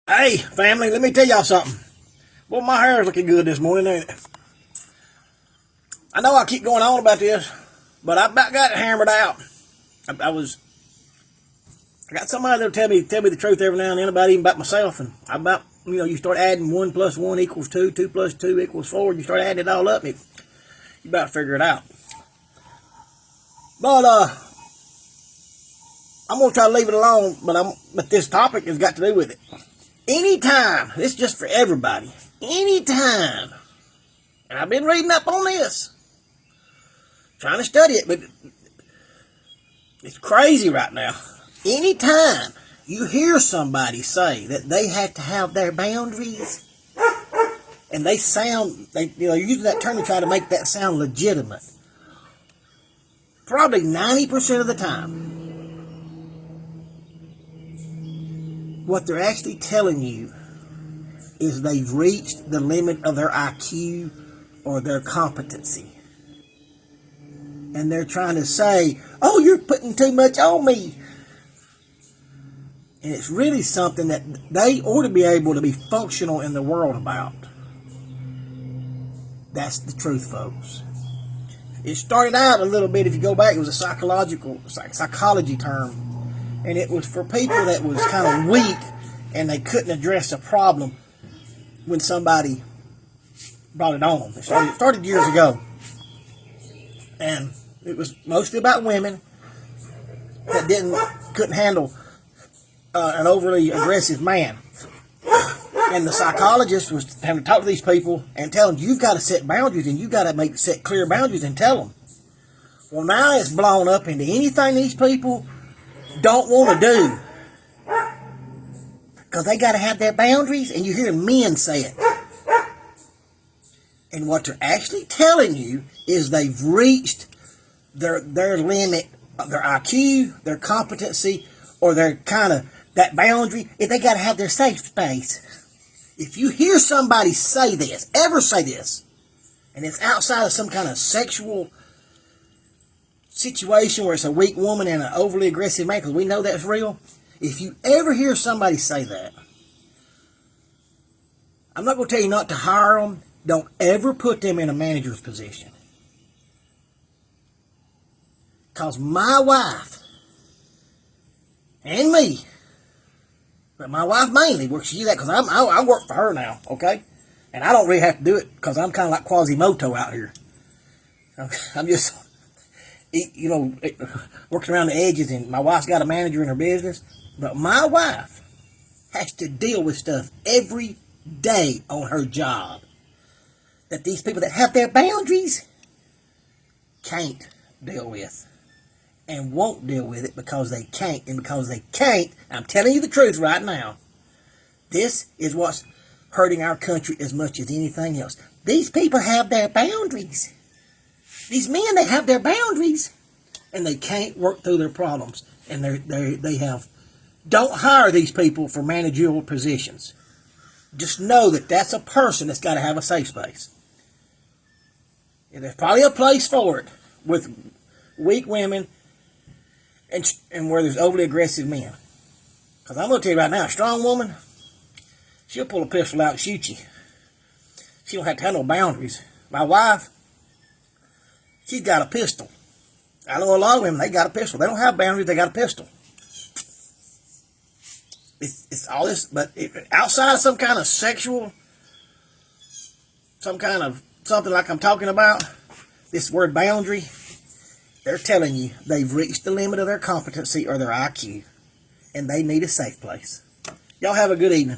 Hey, family, let me tell y'all something. Well, my hair is looking good this morning, ain't it? I know I keep going on about this, but I about got it hammered out. I got somebody that'll tell me the truth every now and then about even about myself, and you start adding 1 plus 1 equals 2, 2 plus 2 equals 4, and you start adding it all up, and you about to figure it out. But I'm gonna try to leave it alone, but this topic has got to do with it. Anytime, this is just for everybody, anytime, and I've been reading up on this, trying to study it, but it's crazy right now. Anytime you hear somebody say that they have to have their boundaries, and they use that term to try to make that sound legitimate, probably 90% of the time, what they're actually telling you is they've reached the limit of their IQ or their competency. And they're trying to say, oh, you're putting too much on me. And it's really something that they ought to be able to be functional in the world about. That's the truth, folks. It started out a little bit, if you go back, it was a psychology term. And it was for people that was kind of weak and they couldn't address a problem when somebody brought it on them. It started years ago. And it was mostly about women that couldn't handle an overly aggressive man. And the psychologist was having to talk to these people and tell them, you've got to set boundaries, and you've got to set clear boundaries and tell them. Well, now it's blown up into anything these people don't want to do, because they got to have their boundaries, and you hear men say it. And what they're actually telling you is they've reached their limit of their IQ, their competency, or their kind of that boundary. If they got to have their safe space. If you hear somebody say this, ever say this, and it's outside of some kind of sexual situation where it's a weak woman and an overly aggressive man, because we know that's real. If you ever hear somebody say that, I'm not going to tell you not to hire them. Don't ever put them in a manager's position. Because my wife and me, but my wife mainly, where she's at, because I work for her now, okay? And I don't really have to do it because I'm kind of like Quasimodo out here. I'm just, working around the edges, and my wife's got a manager in her business. But my wife has to deal with stuff every day on her job that these people that have their boundaries can't deal with and won't deal with it because they can't. And because they can't, I'm telling you the truth right now, this is what's hurting our country as much as anything else. These people have their boundaries. These men, they have their boundaries, and they can't work through their problems. And don't hire these people for managerial positions. Just know that that's a person that's got to have a safe space. And there's probably a place for it with weak women and where there's overly aggressive men. Because I'm going to tell you right now, a strong woman, she'll pull a pistol out and shoot you. She don't have to have no boundaries. My wife, she's got a pistol. I know a lot of women, they got a pistol. They don't have boundaries, they got a pistol. It's all this, but outside of some kind of sexual, something like I'm talking about, this word boundary, they're telling you they've reached the limit of their competency or their IQ, and they need a safe place. Y'all have a good evening.